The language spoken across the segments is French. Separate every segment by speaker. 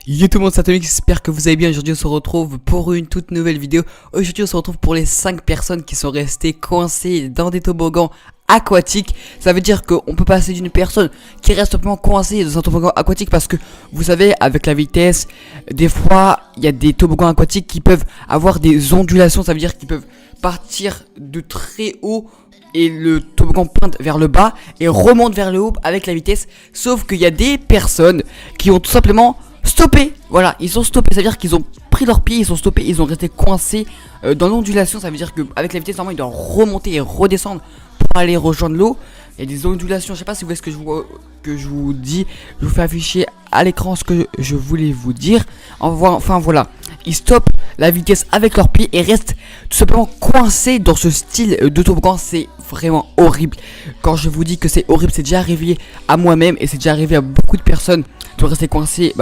Speaker 1: Yo tout le monde, c'est Atomic, j'espère que vous allez bien. Aujourd'hui on se retrouve pour une toute nouvelle vidéo. Aujourd'hui on se retrouve pour les 5 personnes qui sont restées coincées dans des toboggans aquatiques. Ça veut dire qu'on peut passer d'une personne qui reste simplement coincée dans un toboggan aquatique, parce que vous savez, avec la vitesse, des fois il y a des toboggans aquatiques qui peuvent avoir des ondulations. Ça veut dire qu'ils peuvent partir de très haut et le toboggan pointe vers le bas et remonte vers le haut avec la vitesse. Sauf qu'il y a des personnes qui ont tout simplement stoppé, voilà, ils sont stoppés, ça veut dire qu'ils ont pris leurs pieds, ils sont stoppés, ils ont resté coincés dans l'ondulation. Ça veut dire qu'avec la vitesse normale, ils doivent remonter et redescendre pour aller rejoindre l'eau. Il y a des ondulations, je sais pas si vous voyez ce que je vous dis. Je vous fais afficher à l'écran ce que je voulais vous dire. Enfin voilà, ils stoppent la vitesse avec leurs pieds et restent tout simplement coincés dans ce style de toboggan. C'est vraiment horrible. Quand je vous dis que c'est horrible, c'est déjà arrivé à moi-même et c'est déjà arrivé à beaucoup de personnes de rester coincés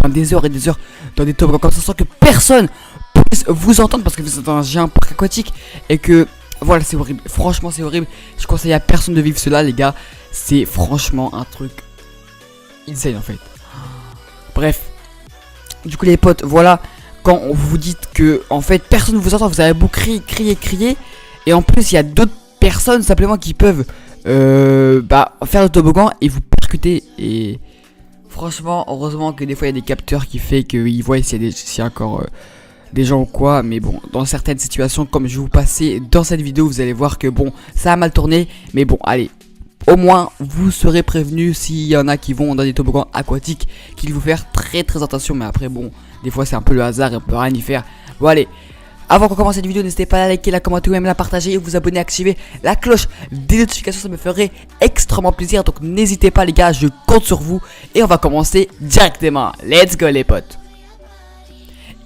Speaker 1: des heures et des heures dans des toboggans comme ça sans que personne puisse vous entendre, parce que vous êtes dans un géant parc aquatique et que voilà, c'est horrible. Franchement c'est horrible. Je conseille à personne de vivre cela, les gars. C'est franchement un truc insane en fait. Bref, du coup les potes, voilà, quand on vous dit que en fait personne ne vous entend, vous avez beau crier et en plus il y a d'autres personnes simplement qui peuvent faire le toboggan et vous percuter. Et franchement, heureusement que des fois il y a des capteurs qui fait qu'ils voient s'il y a encore des gens ou quoi. Mais bon, dans certaines situations, comme je vais vous passer dans cette vidéo, vous allez voir que bon, ça a mal tourné. Mais bon, allez, au moins vous serez prévenus s'il y en a qui vont dans des toboggans aquatiques, qu'il faut faire très attention. Mais après bon, des fois c'est un peu le hasard et on peut rien y faire. Bon allez, avant qu'on commence cette vidéo, n'hésitez pas à liker, la commenter ou même la partager et vous abonner, activer la cloche des notifications, ça me ferait extrêmement plaisir. Donc n'hésitez pas les gars, je compte sur vous. Et on va commencer directement. Let's go les potes.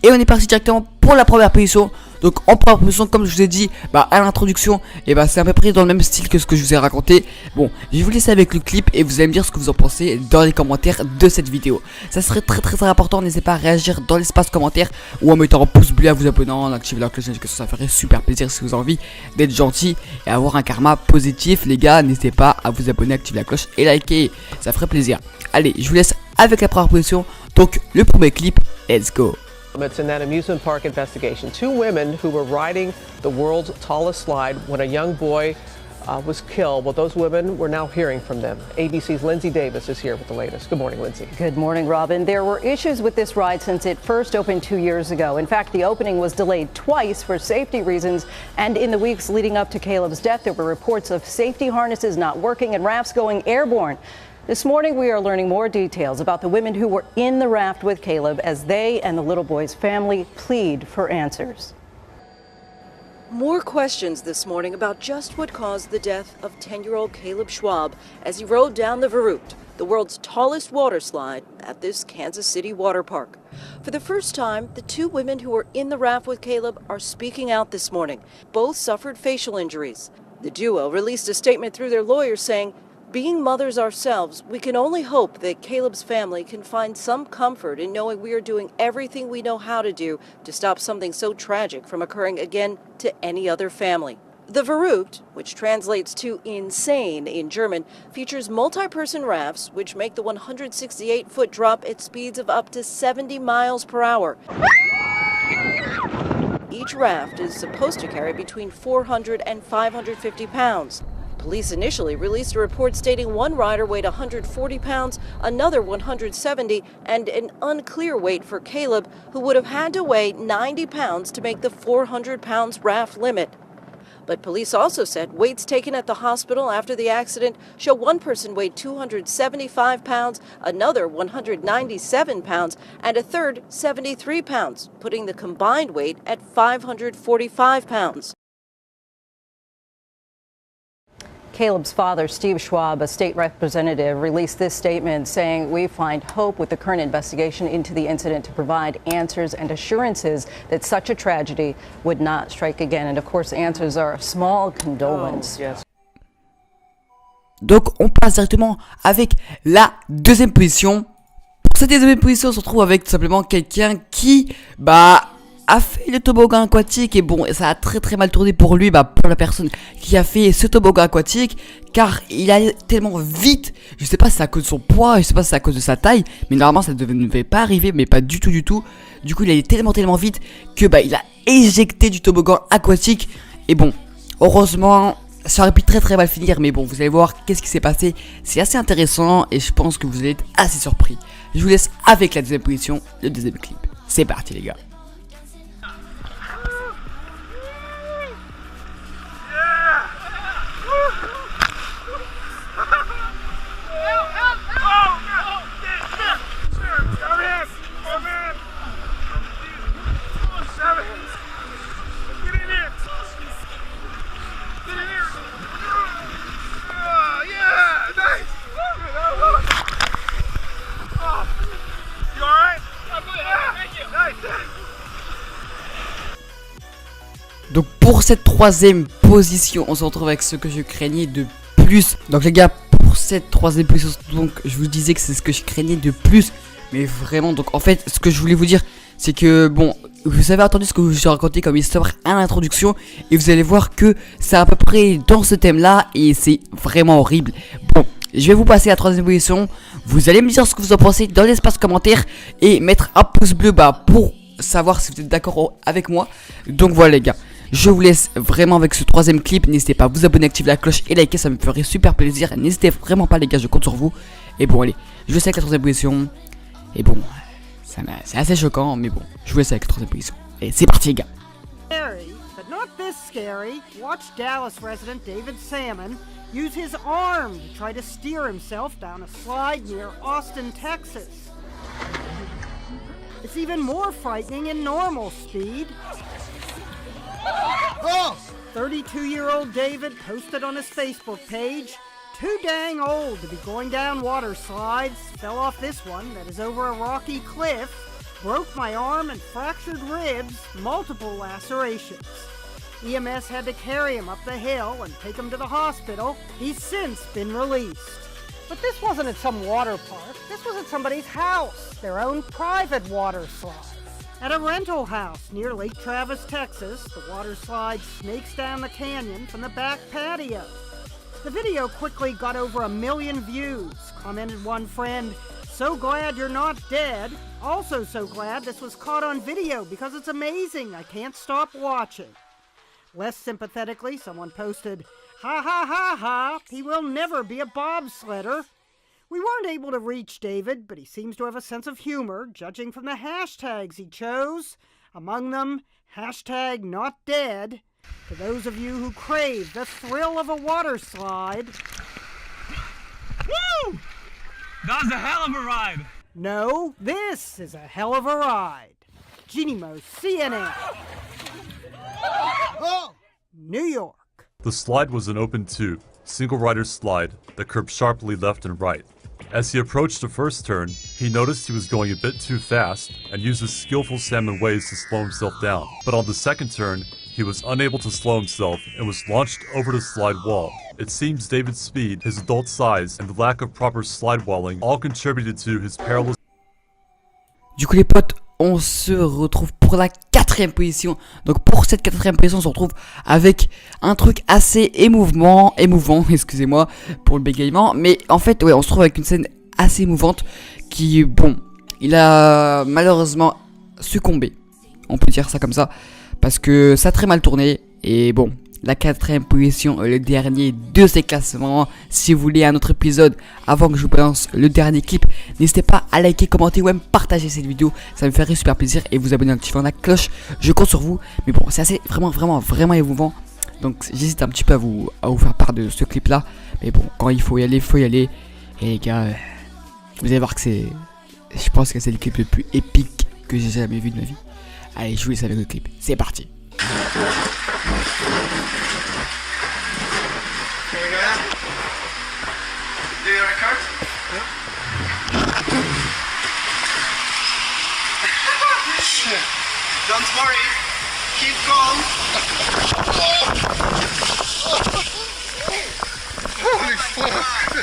Speaker 1: Et on est parti directement pour la première position. Donc en première position, comme je vous ai dit à l'introduction, et c'est à peu près dans le même style que ce que je vous ai raconté. Bon, je vais vous laisser avec le clip et vous allez me dire ce que vous en pensez dans les commentaires de cette vidéo. Ça serait très important, n'hésitez pas à réagir dans l'espace commentaire ou en mettant un pouce bleu, à vous abonner, en activant la cloche de notification, ça ferait super plaisir si vous avez envie d'être gentil et avoir un karma positif. Les gars, n'hésitez pas à vous abonner, activer la cloche et liker, ça ferait plaisir. Allez, je vous laisse avec la première position, donc le premier clip, let's go.
Speaker 2: It's in that amusement park investigation. 2 women who were riding the world's tallest slide when a young boy was killed. Well, those women, we're now hearing from them. ABC's Lindsay Davis is here with the latest. Good morning, Lindsay.
Speaker 3: Good morning, Robin. There were issues with this ride since it first opened 2 years ago. In fact, the opening was delayed twice for safety reasons. And in the weeks leading up to Caleb's death, there were reports of safety harnesses not working and rafts going airborne. This morning, we are learning more details about the women who were in the raft with Caleb as they and the little boy's family plead for answers.
Speaker 4: More questions this morning about just what caused the death of 10-year-old Caleb Schwab as he rode down the Verrückt, the world's tallest water slide at this Kansas City water park. For the first time, the 2 women who were in the raft with Caleb are speaking out this morning. Both suffered facial injuries. The duo released a statement through their lawyers saying, "Being mothers ourselves, we can only hope that Caleb's family can find some comfort in knowing we are doing everything we know how to do to stop something so tragic from occurring again to any other family." The Verrückt, which translates to insane in German, features multi-person rafts which make the 168-foot drop at speeds of up to 70 miles per hour. Each raft is supposed to carry between 400 and 550 pounds. Police initially released a report stating one rider weighed 140 pounds, another 170, and an unclear weight for Caleb, who would have had to weigh 90 pounds to make the 400 pounds raft limit. But police also said weights taken at the hospital after the accident show one person weighed 275 pounds, another 197 pounds, and a third 73 pounds, putting the combined weight at 545 pounds.
Speaker 3: Caleb's father, Steve Schwab, a state representative, released this statement saying, "We find hope with the current investigation into the incident to provide answers and assurances that such a tragedy would not strike again." And of course, answers are a small condolence.
Speaker 2: Oh, yes.
Speaker 1: Donc on passe directement avec la deuxième position. Pour cette deuxième position, on se retrouve avec tout simplement quelqu'un qui a a fait le toboggan aquatique et bon, ça a très mal tourné pour lui, pour la personne qui a fait ce toboggan aquatique, car il allait tellement vite. Je sais pas si c'est à cause de son poids, je sais pas si c'est à cause de sa taille, mais normalement ça ne devait pas arriver, mais pas du tout. Du coup, il allait tellement vite que il a éjecté du toboggan aquatique. Et bon, heureusement, ça aurait pu très mal finir, mais bon, vous allez voir qu'est-ce qui s'est passé. C'est assez intéressant et je pense que vous allez être assez surpris. Je vous laisse avec la deuxième position, le deuxième clip. C'est parti les gars. Donc pour cette troisième position, on se retrouve avec ce que je craignais de plus. Donc les gars, pour cette troisième position, donc je vous disais que c'est ce que je craignais de plus. Mais vraiment, donc en fait, ce que je voulais vous dire, c'est que bon, vous avez entendu ce que je vous ai raconté comme histoire à l'introduction. Et vous allez voir que c'est à peu près dans ce thème-là et c'est vraiment horrible. Bon, je vais vous passer à la troisième position. Vous allez me dire ce que vous en pensez dans l'espace commentaire et mettre un pouce bleu pour savoir si vous êtes d'accord avec moi. Donc voilà les gars. Je vous laisse vraiment avec ce troisième clip. N'hésitez pas à vous abonner, activer la cloche et liker, ça me ferait super plaisir. N'hésitez vraiment pas les gars, je compte sur vous. Et bon allez, je vous laisse avec la troisième position. Et bon, c'est assez choquant, mais bon, je vous laisse avec la troisième position. Et c'est parti les gars.
Speaker 5: Scary, but not this scary. Watch Dallas resident David Salmon use his arm to try to steer himself down a slide near Austin, Texas. It's even more frightening in normal speed. 32-year-old David posted on his Facebook page, "Too dang old to be going down water slides. Fell off this one that is over a rocky cliff. Broke my arm and fractured ribs, multiple lacerations. EMS had to carry him up the hill and take him to the hospital. He's since been released." But this wasn't at some water park. This was at somebody's house, their own private water slide. At a rental house near Lake Travis, Texas, the water slide snakes down the canyon from the back patio. The video quickly got over 1 million views. Commented one friend, "So glad you're not dead. Also so glad this was caught on video because it's amazing. I can't stop watching." Less sympathetically, someone posted, "Ha ha ha ha, he will never be a bobsledder." We weren't able to reach David, but he seems to have a sense of humor, judging from the hashtags he chose. Among them, #NotDead. To those of you who crave the thrill of a water slide...
Speaker 6: Woo! That was a hell of a ride!
Speaker 5: No, this is a hell of a ride. Genimo, CNN. New York.
Speaker 7: The slide was an open tube, single rider slide that curved sharply left and right. As he approached the first turn, he noticed he was going a bit too fast and used his skillful salmon ways to slow himself down. But on the second turn, he was unable to slow himself and was launched over the slide wall. It seems David's speed, his adult size, and the lack of proper slide walling all contributed to his perilous...
Speaker 1: Du coup les potes, on se retrouve pour la quatrième position. Donc pour cette quatrième position, on se retrouve avec un truc assez émouvant, excusez-moi pour le bégaiement. Mais en fait, ouais, on se trouve avec une scène assez émouvante qui, bon, il a malheureusement succombé. On peut dire ça comme ça. Parce que ça a très mal tourné. Et bon, la quatrième position, le dernier de ces classements. Si vous voulez un autre épisode avant que je vous balance le dernier clip, n'hésitez pas à liker, commenter ou même partager cette vidéo. Ça me ferait super plaisir. Et vous abonner en activant la cloche. Je compte sur vous. Mais bon, c'est assez vraiment émouvant. Donc j'hésite un petit peu à vous faire part de ce clip là. Mais bon, quand il faut y aller, faut y aller. Et les gars, vous allez voir que c'est... Je pense que c'est le clip le plus épique que j'ai jamais vu de ma vie. Allez, je vous laisse avec le clip. C'est parti.
Speaker 8: Don't worry, keep calm. Holy fuck!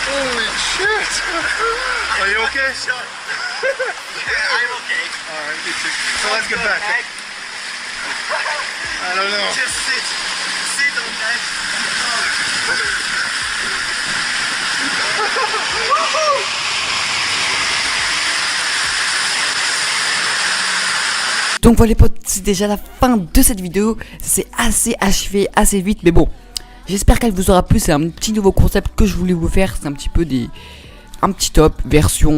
Speaker 8: Holy shit! Are you okay? Sure. I'm okay. Alright, me too. So let's get back. I don't know. Just sit. Sit on that.
Speaker 1: Donc voilà les potes, c'est déjà la fin de cette vidéo. C'est assez achevé, assez vite, mais bon. J'espère qu'elle vous aura plu. C'est un petit nouveau concept que je voulais vous faire. C'est un petit peu un petit top, version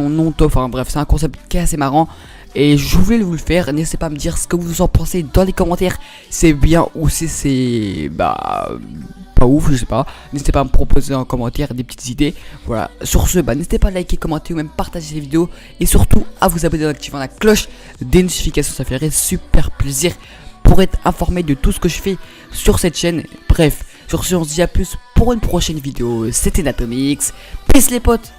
Speaker 1: non top. Enfin bref, c'est un concept qui est assez marrant. Et je voulais vous le faire. N'hésitez pas à me dire ce que vous en pensez dans les commentaires. C'est bien ou c'est pas ouf, je sais pas. N'hésitez pas à me proposer en commentaire des petites idées. Voilà. Sur ce, n'hésitez pas à liker, commenter ou même partager les vidéos. Et surtout à vous abonner en activant la cloche des notifications. Ça ferait super plaisir pour être informé de tout ce que je fais sur cette chaîne. Bref, sur ce, on se dit à plus pour une prochaine vidéo. C'était Natomix. Peace les potes.